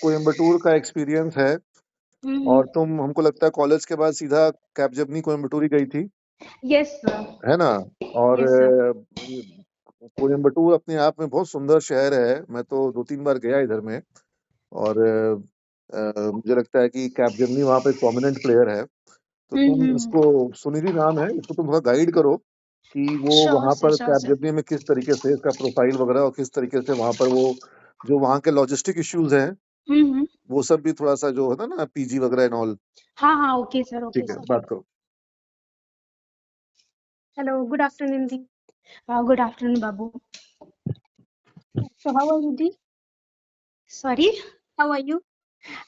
कोयम्बटूर का एक्सपीरियंस है और तुम हमको लगता है कॉलेज के बाद सीधा कैपजेमिनी कोयम्बटूर ही गई थी, यस सर। है ना? और यस सर। कोयम्बटूर अपने आप में बहुत सुंदर शहर है। मैं तो 2-3 बार गया इधर में और मुझे लगता है कि कैपजेमिनी वहाँ पे प्रोमिनेंट प्लेयर है। तो तुम इसको, सुनिधि नाम है, इसको तुम थोड़ा गाइड करो कि वो श्योर वहाँ सर, पर श्योर सर। कैपजेमिनी में किस तरीके से इसका प्रोफाइल वगैरह और किस तरीके से वहाँ पर वो जो वहाँ के लॉजिस्टिक इश्यूज हैं वो सब भी थोड़ा सा जो है ना पीजी वगैरह एंड ऑल। हाँ हाँ, ओके सर, ओके ठीक है, सर। बात करो। Hello, good afternoon, Di. Good afternoon Babu. So how are you, Di? Sorry, How are you?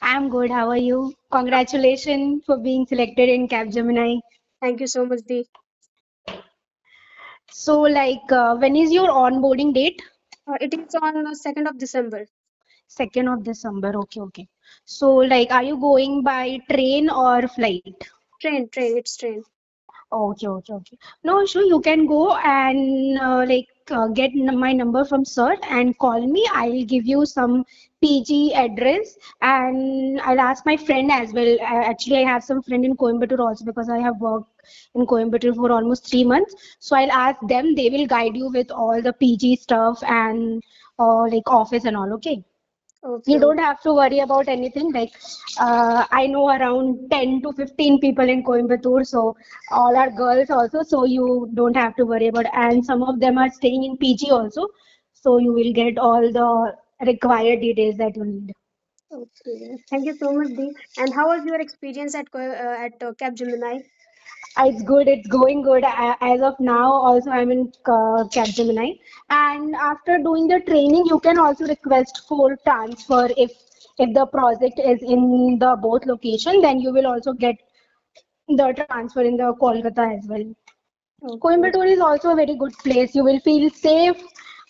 I'm good. How are you? Congratulations for being selected in Capgemini. Thank you so much, Di. So, like, when is your onboarding date? It is on 2nd of December. 2nd of December. Okay, okay. So, like, are you going by train or flight? Train, it's train. Okay, okay, okay. No issue. You can go and get my number from sir and call me. I'll give you some PG address and I'll ask my friend as well. Actually, I have some friend in Coimbatore also because I have worked in Coimbatore for almost 3 months. So I'll ask them. They will guide you with all the PG stuff and like office and all. Okay. Okay. You don't have to worry about anything. Like, I know around 10 to 15 people in Coimbatore, so all are girls also, so you don't have to worry about. And some of them are staying in PG also, so you will get all the required details that you need. Okay. Thank you so much, Di. And how was your experience at Capgemini? It's good. It's going good. As of now, also I'm in Capgemini. And after doing the training, you can also request for transfer if the project is in the both location. Then you will also get the transfer in the Kolkata as well. Okay. Coimbatore is also a very good place. You will feel safe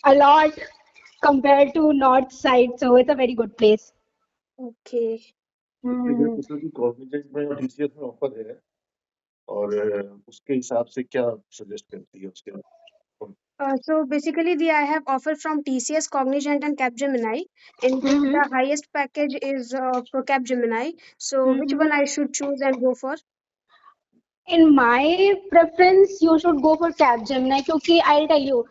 a lot compared to north side. So it's a very good place. Okay. Cognizant में और TCS में offer है और उसके हिसाब से क्या suggest करती है उसके बाद? So basically, I have offer from TCS, Cognizant, and Capgemini. In which the highest package is for Capgemini. So which one I should choose and go for? In my preference, you should go for Capgemini क्योंकि I'll tell you,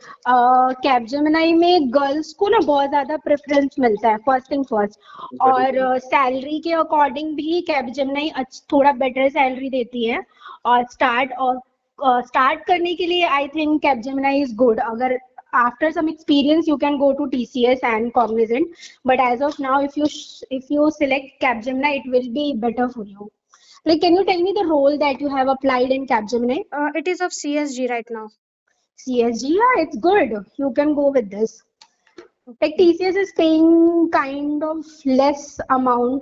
Capgemini में girls को ना बहुत ज़्यादा preference मिलता है first thing first और salary के according भी Capgemini थोड़ा better salary देती है और start करने के लिए I think Capgemini is good. अगर after some experience you can go to TCS and Cognizant, but as of now if you select Capgemini it will be better for you. Like, can you tell me the role that you have applied in Capgemini? It is of CSG right now. CSG, yeah, it's good. You can go with this. Like TCS is paying kind of less amount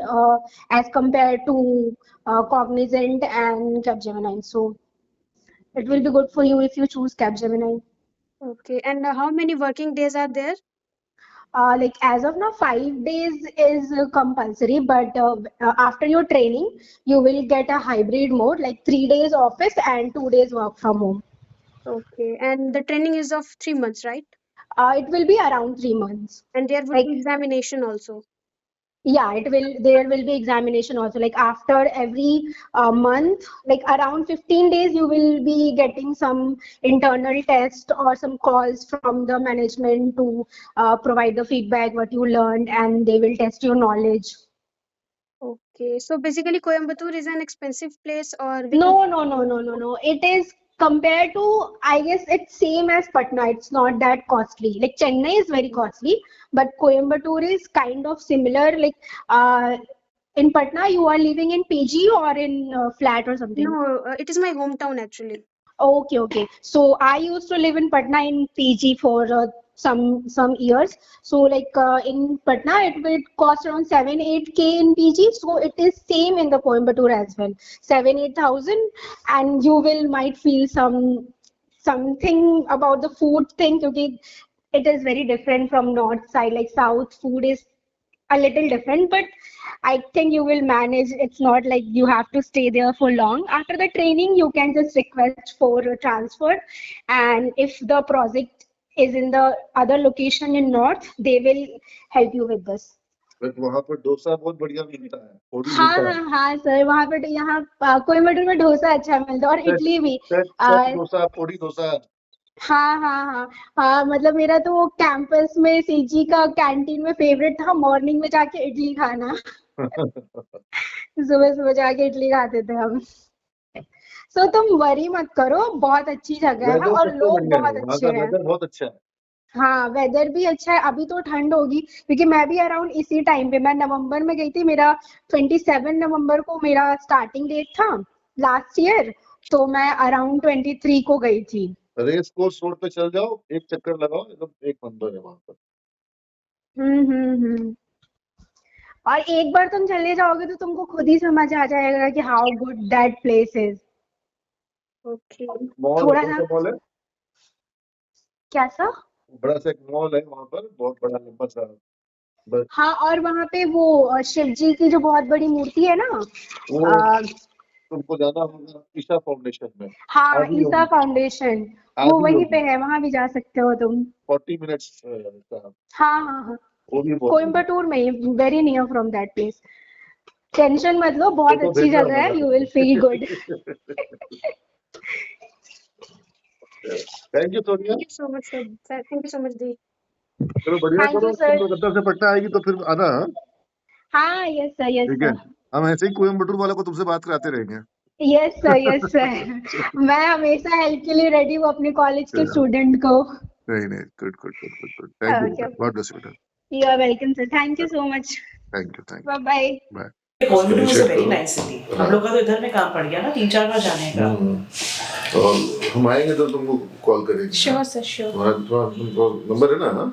as compared to Cognizant and Capgemini. So it will be good for you if you choose Capgemini. Okay. And how many working days are there? Like as of now, 5 days is compulsory, but after your training, you will get a hybrid mode, like 3 days office and 2 days work from home. Okay. And the training is of 3 months, right? It will be around 3 months. And there would be examination also. Yeah, there will be examination also. Like after every month, like around 15 days, you will be getting some internal test or some calls from the management to provide the feedback, what you learned, and they will test your knowledge. Okay, so basically Coimbatore is an expensive place or No. It is compared to, I guess it's same as Patna. It's not that costly. Like Chennai is very costly, but Coimbatore is kind of similar. Like in Patna, you are living in PG or in flat or something? No, it is my hometown actually. Okay. So I used to live in Patna in PG for some years. So like in Patna, it will cost around 7-8K in PG. So it is same in the Coimbatore as well, 7-8 thousand, and you might feel something about the food thing because it is very different from north side. Like south food is a little different, but I think you will manage. It's not like you have to stay there for long. After the training, you can just request for a transfer. And if the project is in the other location in north, they will help you with this. But वहाँ पर डोसा बहुत बढ़िया मिलता है, पोडी हाँ डोसा, हाँ हाँ sir, वहाँ पे यहाँ कोयम्बटूर में डोसा अच्छा मिलता है और सेट इडली भी। सेट आ, सेट डोसा, पोडी डोसा। हाँ हाँ हाँ हाँ, मतलब मेरा तो वो कैंपस में सीजी का कैंटीन में फेवरेट था, मॉर्निंग में जाके इडली खाना। सुबह सुबह जाके इडली खाते थे हम। सो तुम वरी मत करो, बहुत अच्छी जगह है वेदर और सबसे लोग बढ़िया है, बहुत वहाँ अच्छे का हैं। वेदर बहुत अच्छा है। हाँ वेदर भी अच्छा है, अभी तो ठंड होगी क्योंकि मैं भी अराउंड इसी टाइम पे, मैं नवंबर में गई थी, मेरा 27 नवंबर को मेरा स्टार्टिंग डेट था लास्ट ईयर, तो मैं अराउंड 23 को गई थी। रेस कोर्स रोड पे चल जाओ, एक चक्कर लगाओ, एकदम एक नंबर है वहाँ पर। हम्म। और एक बार तुम चले जाओगे तो तुमको खुद ही समझ आ जाएगा कि how good that place is. Okay. Mall है, थोड़ा कौन सा सा मॉल है? कैसा? बड़ा सा एक मॉल है वहाँ पर, बहुत बड़ा लंबा सा। बस हाँ, और वहां पे वो शिव जी की जो बहुत बड़ी मूर्ति है ना, वो आ, तुमको जाना होगा ईशा फाउंडेशन में, हाँ आदि ईसा होगी, फाउंडेशन, वो आदि वहीं पे होगी, है, वहां भी जा सकते हो तुम। 40 मिनट्स का, हाँ हाँ हाँ, वो भी बहुत बढ़िया। कोयम्बटूर में ही, very near from that place. Tension मत लो, बहुत फोटो अच्छी भेजना जगह हमारा है, यू विल फील गुड। तुम्हें। Thank you Sonia. Thank you so much, sir. Thank you so much, Dee. चलो बढ़िया थैंक करो, यू तुम सर। कलकत्ता से पटना आएगी तो फिर आना, हाँ? हाँ यस सर, यस ठीक है, सर, हम ऐसे ही कोयम्बटूर वालों को तुमसे बात कराते रहेंगे। Yes sir, yes sir. मैं हमेशा हेल्प के लिए रेडी हूँ अपने कॉलेज के स्टूडेंट को। नहीं नहीं, good good good good good, thank you okay, बेटा, गॉड ब्लेस यू बेटा, you are welcome sir, thank you so much, thank you bye bye. Bye. Coimbatore is a very nice city. हम लोग का तो इधर में काम पड़ गया ना 3-4 बार जाने का। और हम आएंगे तो तुमको कॉल करेंगे। Sure, sir, sure. तुम्हारा नंबर है ना?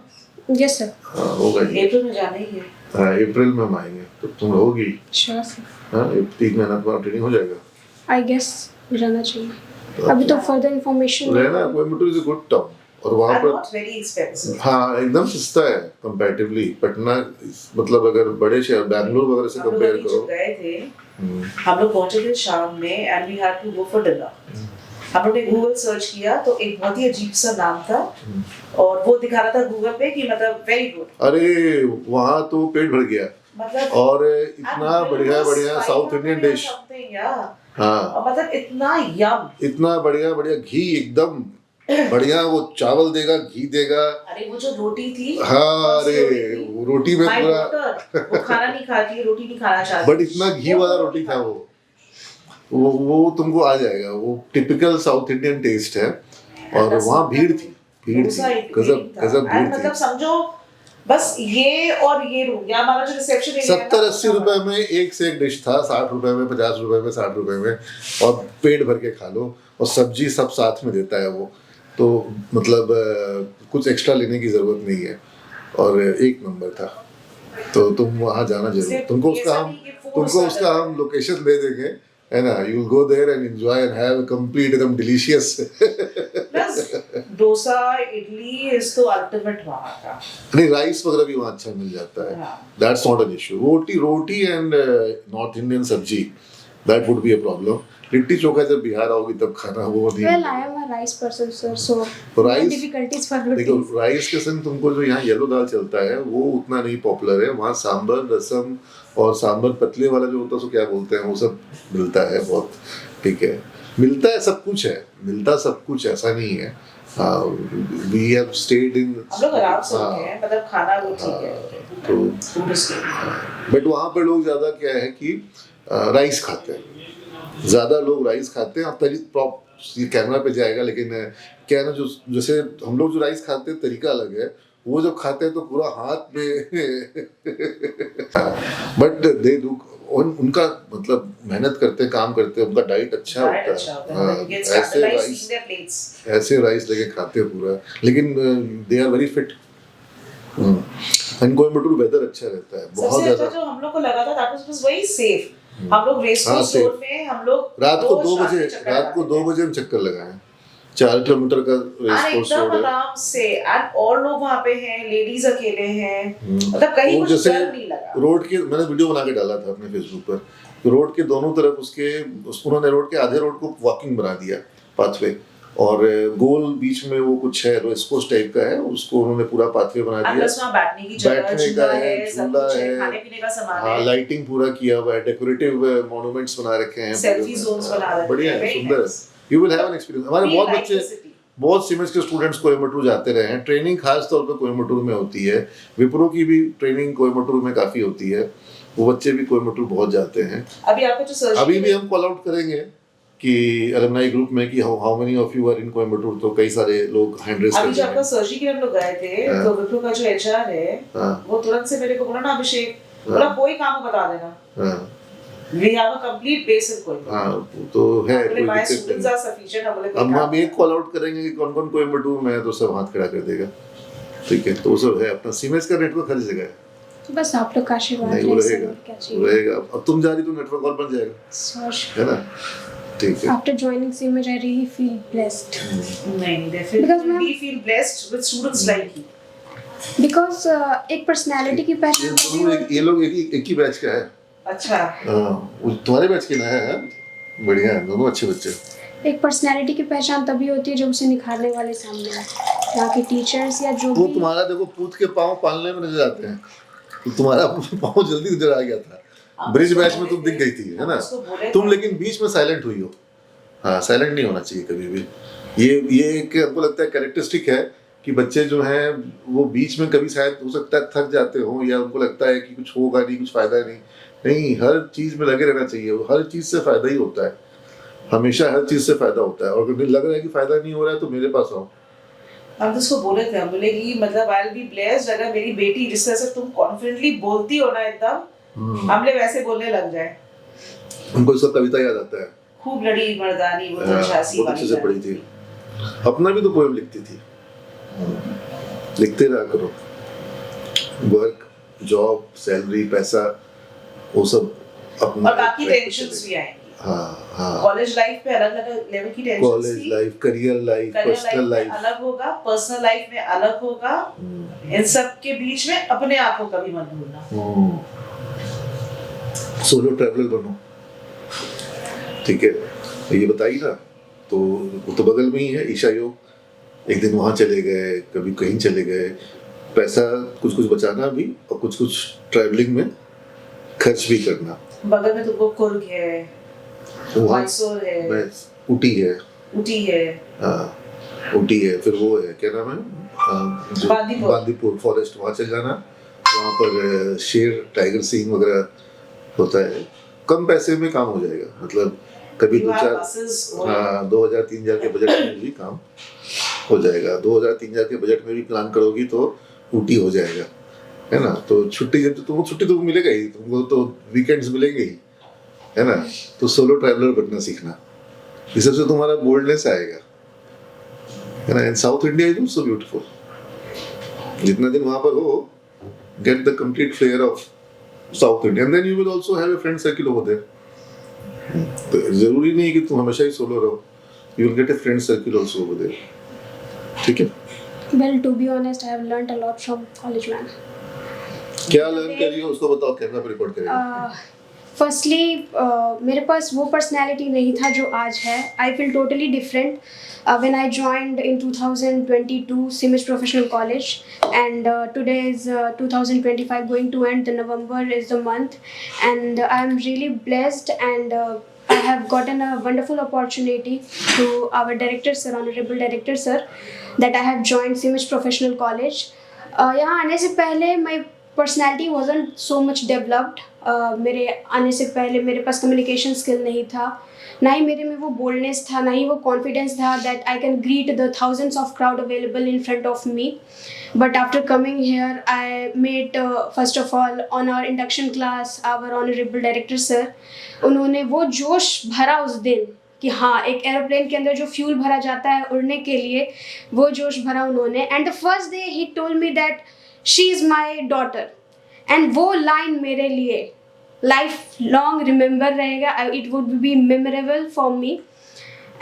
Yes, sir. हाँ होगा ही। अप्रैल में जाना ही है। हाँ अप्रैल में हम आएंगे तो तुम रहोगी। Sure, sir. हाँ 3 महीना तुम्हारा ट्रेनिंग हो जाएगा। I guess रहना चाहिए। अभी तो further information रहना, Coimbatore is a good town और वहाँ And पर not very expensive. हाँ एकदम सस्ता है कंपैरेटिवली। पटना मतलब अगर बड़े शहर बैंगलोर वगैरह से हम लोग कंपेयर अभी करो। जब गए थे, हम लोग पहुंचे थे शाम में and we had to go for dinner. हम लोग ने गूगल सर्च किया तो एक बहुत ही अजीब सा नाम था और वो दिखा रहा था गूगल पे कि मतलब वेरी गुड। अरे वहाँ तो पेट भर गया मतलब और इतना बढ़िया बढ़िया साउथ इंडियन डिश। हाँ और मतलब इतना यम, इतना बढ़िया बढ़िया घी, एकदम बढ़िया वो चावल देगा, घी देगा। अरे वो जो रोटी थी, हाँ अरे वो रोटी में माय पूरा डॉटर वो खाना नहीं खाती, रोटी नहीं खाना चाहती, बट इतना घी वाला रोटी था वो तुमको आ जाएगा। वो टिपिकल साउथ इंडियन टेस्ट है और वहाँ भीड़ थी, गजब गजब भीड़ मतलब थी। समझो बस ये और ये रूम या हमारा जो रिसेप्शन एरिया 70-80 रुपए में एक से एक डिश था, 60 रुपए में, 50 रुपए में, 60 रुपए में, और पेट भर के खा लो और सब्जी सब साथ में देता है वो। तो मतलब कुछ एक्स्ट्रा लेने की जरूरत नहीं है और एक नंबर था। तो तुम वहाँ जाना जरूर, तुमको उसका हम लोकेशन दे देंगे, है ना? You will go there and enjoy and have a complete एकदम delicious. Plus dosa idli is तो अल्टीमेट वहाँ का। नहीं राइस वगैरह भी वहाँ अच्छा मिल जाता है, that's not an issue. Roti and north Indian sabzi, that would be a problem. Litti chokha जब बिहार आओगी तब खाना, वो नहीं। Well, I am a rice person, sir, so Rice- difficulties for देखो rotis. राइस के संग तुमको जो यहाँ येलो दाल चलता है वो उतना नहीं पॉपुलर है। वहाँ सांबर, रसम और सांबर पतले वाला जो होता है उसको क्या बोलते हैं, वो सब मिलता है बहुत। ठीक है, मिलता है, सब कुछ है, मिलता सब कुछ, ऐसा नहीं है। वी हैव स्टेड इन, हम लोग आराम से रुके हैं, मतलब खाना वो ठीक है। तो Food is good. बट वहाँ पे लोग ज्यादा क्या है कि राइस खाते हैं, ज्यादा लोग राइस खाते हैं। अब ये कैमरा पे जाएगा लेकिन क्या है ना, जो जैसे हम लोग जो राइस खाते हैं तरीका अलग है, वो जब खाते हैं तो पूरा हाथ में बट दे डू, उनका मतलब मेहनत करते हैं, काम करते हैं, उनका डाइट अच्छा Diet होता अच्छा है। होता है, they get ऐसे stabilized rice in their plates. ऐसे राइस लेके खाते हैं पूरा, लेकिन they are very fit. And Coimbatore weather अच्छा रहता है बहुत सबसे अच्छा ज्यादा। जो हम लोग को लगा था that was very safe. हम लोग रेस हाँ, कोर्स safe. रोड में हम लोग रात को 2 शाम बजे के चक्कर लगाते थे। हम चक्कर लगाए, 4 किलोमीटर का रेस और कोर्स एकदम रोड है। आराम से, एंड और लोग वहाँ पे हैं, लेडीज अकेले हैं, मतलब कहीं वो कुछ जैसे डर नहीं लगा। रोड के, मैंने वीडियो बना के डाला था अपने फेसबुक पर, रोड के दोनों तरफ उन्होंने रोड के आधे रोड को वॉकिंग बना दिया, पाथवे, और गोल बीच में वो कुछ है रेस कोर्स टाइप का है, उसको उन्होंने पूरा पाथवे बना दिया। प्लस वहाँ बैठने की जगह, बैठने झूला का है, है, सब झूला कुछ है, है, खाने पीने का सामान हाँ है, लाइटिंग पूरा किया हुआ है, डेकोरेटिव मॉन्यूमेंट्स बना रखे हैं, सेल्फी जोन्स बना रखे हैं, बढ़िया है, very सुंदर है। nice. You will have an experience. हमारे We बहुत like बच्चे, the city. बहुत सीमेंस के स्टूडेंट्स कोयम्बटूर जाते रहे हैं, ट्रेनिंग खास तौर पर कोयम्बटूर में होती है, विप्रो की भी ट्रेनिंग कोयम्बटूर में काफी होती है, वो बच्चे भी कोयम्बटूर बहुत जाते हैं। अभी आपको जो सर्च अभी भी हम कॉल आउट करेंगे कि अलुमनाई ग्रुप में कि how many of you are in Coimbatore, तो कई सारे लोग हैंड रेज अभी कर जब रहे आपका हैं। सर्जरी के लिए हम लोग गए थे, हाँ। तो विप्रो का जो एचआर है, हाँ। वो तुरंत से मेरे को बोला ना, अभिषेक, हाँ। बोला कोई काम बता देना, हाँ, we have a complete base in Kolkata. हाँ, तो है, बोले कोई my दिक्कत students नहीं। are sufficient, हम बोले कोई हम काम एक कॉल आउट करेंगे कि कौन कौन कोयम्बटूर में है, तो सब हाथ खड़ा कर देगा, ठीक है। तो वो सब है, अपना सीमेंस का नेटवर्क हर जगह है, बस आप लोग का आशीर्वाद नहीं वो रहे, रहेगा, सब क्या वो चाहिए। रहेगा। अब तुम जा रही तो नेटवर्क और बन जाएगा, Such- है ना, ठीक है। After joining CMH, I really feel blessed नहीं, Because definitely ma'am- we feel blessed with students like you. because एक personality की ये पहचान तभी दोनों होती ये लोग एक ही बैच का है। अच्छा, हाँ, वो तुम्हारे बैच के ना है, बढ़िया है, दोनों अच्छे बच्चे। एक पर्सनैलिटी की पहचान तभी होती है जब उसे निखारने वाले सामने आए। यहाँ के टीचर्स या जो वो भी तुम्हारा देखो पूत के पाँव पालने में नजर आते हैं, तो तुम्हारा पाँव जल्दी नजर आ गया था, ब्रिज बैच में तुम दिख गई थी, है ना, उसको बोले तुम थे। लेकिन बीच में साइलेंट हुई हो। हाँ, साइलेंट नहीं होना चाहिए कभी भी। ये एक हमको लगता है कैरेक्टरिस्टिक है कि बच्चे जो हैं वो बीच में कभी शायद हो सकता है थक जाते हो, या उनको लगता है कि कुछ होगा नहीं, कुछ फायदा नहीं, हर चीज में लगे रहना चाहिए, हर चीज से फायदा ही होता है, हमेशा हर चीज से फायदा होता है। और अगर लग रहा है कि फायदा नहीं हो रहा है तो मेरे पास आओ। हम तो उसको बोले थे, हम बोले कि मतलब आई विल बी ब्लेस्ड अगर मेरी बेटी जिस तरह से तुम कॉन्फिडेंटली बोलती हो ना, एकदम हमले वैसे बोलने लग जाए। उनको सब कविता याद आता है, खूब लड़ी मर्दानी वो तो हाँ, झांसी बहुत वाली अच्छे से पढ़ी थी, अपना भी तो पोएम लिखती थी। लिखते रहा करो, वर्क, जॉब, सैलरी, पैसा, वो सब अपना और बाकी टेंशन्स भी आएंगी। हाँ, कॉलेज लाइफ पे अलग अलग लेवल की टेंशन्स कॉलेज थी, life, career life, career personal life में लाइफ, अलग होगा, पर्सनल लाइफ में अलग होगा, इन सब के बीच में अपने आप को कभी मत भूलना। सोलो ट्रैवलर बनो, ठीक है। ये बताइए ना, तो वो तो बगल में ही है ईशा योग, एक दिन वहाँ चले गए, कभी कहीं चले गए, पैसा कुछ कुछ बचाना भी और कुछ कुछ ट्रैवलिंग में खर्च भी करना। बगल में तुमको कुर्ग है, वहाँ मैसूर है, ऊटी है, ऊटी है, हाँ ऊटी है, फिर वो है क्या नाम है, जो बांदीपुर। बांदीपुर फॉरेस्ट, वहाँ चल जाना, वहाँ पर शेर, टाइगर सींग वगैरह होता है, कम पैसे में काम हो जाएगा, मतलब कभी You दो have चार, buses और- हाँ 2000-3000 के बजट में भी काम हो जाएगा। 2000-3000 के बजट में भी प्लान करोगी तो ऊटी हो जाएगा, है ना। तो छुट्टी जब तुमको छुट्टी तो मिलेगा ही, तुमको तो वीकेंड्स मिलेंगे ही, है ना। तो सोलो ट्रैवलर बनना सीखना, इससे तो तुम्हारा बोल्डनेस आएगा, है ना। And South India is also beautiful, जितना दिन वहाँ पर हो, get the complete flair of South India, and then you will also have a friend circle over there. तो जरूरी नहीं कि तुम हमेशा ही सोलो रहो, you will get a friend circle also over there, ठीक है। well to be honest I have learnt a lot from college man. क्या लर्न कर रही हो उसको बताओ, कैमरा पे रिकॉर्ड करेगा। फर्स्टली मेरे पास वो पर्सनैलिटी नहीं था जो आज है। I feel totally different when I joined in 2022 CMH Professional College, and today is 2025 going to end. The November is the month, and I am really blessed, and I have gotten a wonderful opportunity to our director sir, honorable director sir, that I have joined CMH Professional College. यहाँ आने से पहले my personality wasn't so much developed. मेरे आने से पहले मेरे पास communication skill नहीं था, ना ही मेरे में वो बोल्डनेस था, ना ही वो कॉन्फिडेंस था that I can greet the thousands of crowd available in front of me. But after coming here I met first of all on our induction class our honourable director sir. उन्होंने वो जोश भरा उस दिन कि हाँ, एक एरोप्लेन के अंदर जो फ्यूल भरा जाता है उड़ने के लिए, वो जोश भरा उन्होंने. एंड द फर्स्ट डे ही told me that she is my daughter, and वो लाइन मेरे लिए लाइफ लॉन्ग रिमेंबर रहेगा. It would be memorable for me,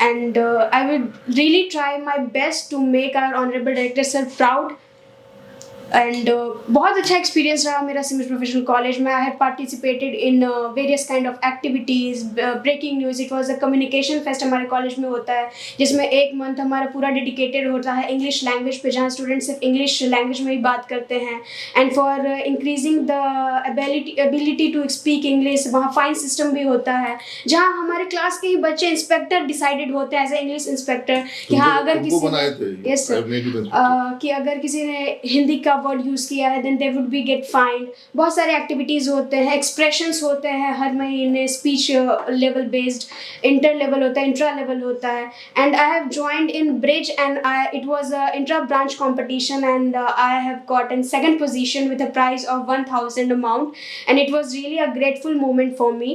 and I would really try my best to make our honourable director sir proud and बहुत अच्छा experience रहा मेरा सिमिस professional college में. I have participated in various kind of activities. Breaking news, it was a communication fest हमारे college में होता है, जिसमें एक मंथ हमारा पूरा डेडिकेटेड होता है इंग्लिश लैंग्वेज पे, जहाँ स्टूडेंट्स सिर्फ इंग्लिश लैंग्वेज में ही बात करते हैं. And for increasing the ability to speak English, वहाँ फाइन सिस्टम भी होता है, जहाँ हमारे क्लास के ही बच्चे इंस्पेक्टर डिसाइडेड होते हैं एज ए इंग्लिश इंस्पेक्टर कि हाँ अगर किसी ने, यस सर, कि अगर किसी ने हिंदी का वर्ड यूज़ किया है then they would be get find. बहुत सारे एक्टिविटीज़ होते हैं, एक्सप्रेशंस होते हैं हर महीने, speech level based, inter level होता है, इंट्रा लेवल होता है. And I have joined in bridge and it was a intra branch competition and I have gotten second position with a prize of 1000 amount and it was really a grateful moment for me.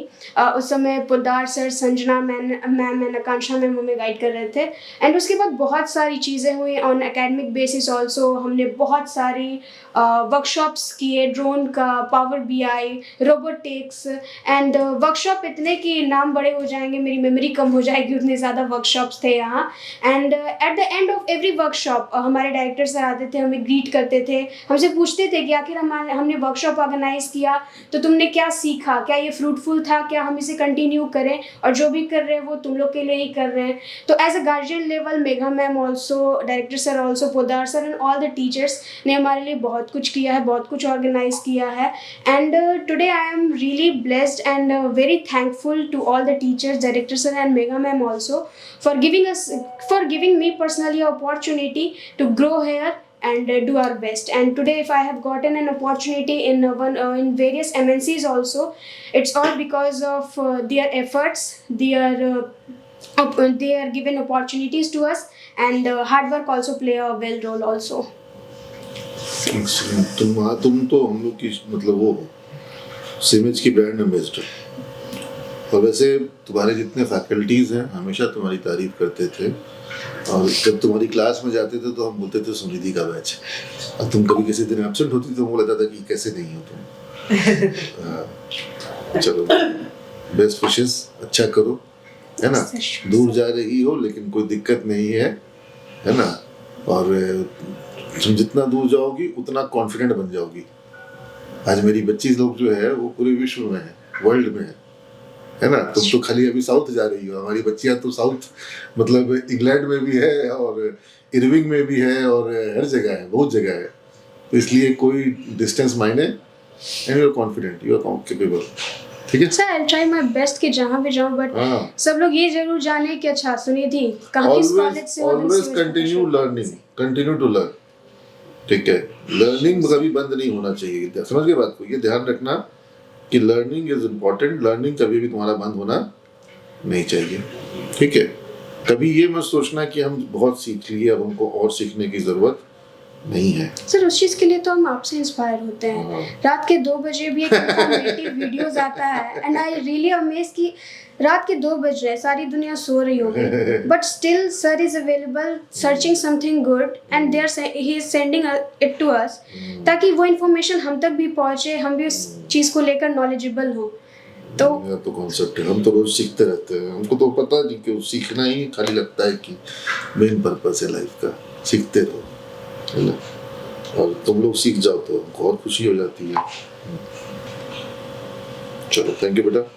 उस समय Poddar sir, Sanjana ma'am and Akanksha ma'am हमें guide कर रहे थे. And उसके बाद बहुत सारी चीज़ें हुई ऑन एकेडमिक बेसिस ऑल्सो. हमने बहुत सारी वर्कशॉप्स किए, ड्रोन का, power BI, robotics and workshop इतने कि नाम बड़े हो जाएंगे, मेरी मेमोरी कम हो जाएगी, उतने ज़्यादा वर्कशॉप्स थे यहाँ. And at the end of every workshop हमारे डायरेक्टर सर आते थे, हमें ग्रीट करते थे, हमसे पूछते थे कि आखिर हमने वर्कशॉप ऑर्गेनाइज किया तो तुमने क्या सीखा, क्या ये फ्रूटफुल था, क्या हम इसे कंटिन्यू करें, और जो भी कर रहे हैं वो तुम लोग के लिए ही कर रहे हैं. तो as a guardian level Megha ma'am also, director sir also, Poddar sir and all the teachers ने हमारे लिए बहुत कुछ किया है, बहुत कुछ ऑर्गेनाइज किया है. And today I am really blessed and very thankful to all the teachers, director sir and Megha ma'am also for giving me personally an opportunity to grow here and do our best. And today if I have gotten an opportunity in in various MNCs also, it's all because of their efforts. They are given opportunities to us and hard work also play a well role also. तुम तो हम लोग की मतलब वो सिमिज की brand ambassador. और वैसे तुम्हारे जितने फैकल्टीज़ हैं हमेशा तुम्हारी तारीफ करते थे, और जब तुम्हारी क्लास में जाते थे तो हम बोलते थे सुनिधि का बैच. और तुम कभी किसी दिन एब्सेंट होती तो हमको लगता था कि कैसे नहीं हो तुम. चलो, बेस्ट विशेस, अच्छा करो, है ना. दूर जा रही हो लेकिन कोई दिक्कत नहीं है ना. और तुम जितना दूर जाओगी उतना कॉन्फिडेंट बन जाओगी. आज मेरी बच्ची लोग जो है वो पूरे विश्व में है, वर्ल्ड में है ना. तुम तो खाली अभी साउथ जा रही हो, हमारी बच्चियां तो साउथ मतलब इंग्लैंड में भी है और इरविंग में भी है और हर जगह है, बहुत जगह है. तो इसलिए कोई डिस्टेंस मायने, and you are confident, you are capable. ठीक है sir, I try my best कि जहाँ भी जाऊँ, बट सब लोग ये जरूर जाने कि अच्छा सुनिधि कहाँ किस कॉलेज से हो. Always continue learning, continue to learn. ठीक है, लर्निंग कभी बंद नहीं होना चाहिए. समझ गए बात को, ये ध्यान रखना कि लर्निंग इज इम्पोर्टेंट. लर्निंग कभी भी तुम्हारा बंद होना नहीं चाहिए. ठीक है, कभी ये मत सोचना कि हम बहुत सीख लिए, अब हमको और सीखने की जरूरत नहीं है. सर, उस चीज़ के लिए तो हम आपसे इंस्पायर होते हैं. रात के 2 बजे भी एक इन्फॉर्मेटिव वीडियोस आता है एंड आई रियली अमेज कि रात के 2 बज रहे, सारी दुनिया सो रही होगी, but still sir is available searching something good and he is sending it to us, ताकि वो इन्फॉर्मेशन हम तक भी पहुंचे, हम भी उस चीज़ को लेकर नॉलेजेबल हो. तो कॉन्सेप्ट है, हम तो रोज सीखते रहते हैं. हमको तो पता नहीं कि सीखना ही खाली लगता है कि मेन पर्पस है लाइफ का. सीखते रहो, है ना. और तुम लोग सीख जाओ तो हमको और खुशी हो जाती है. चलो, थैंक यू बेटा.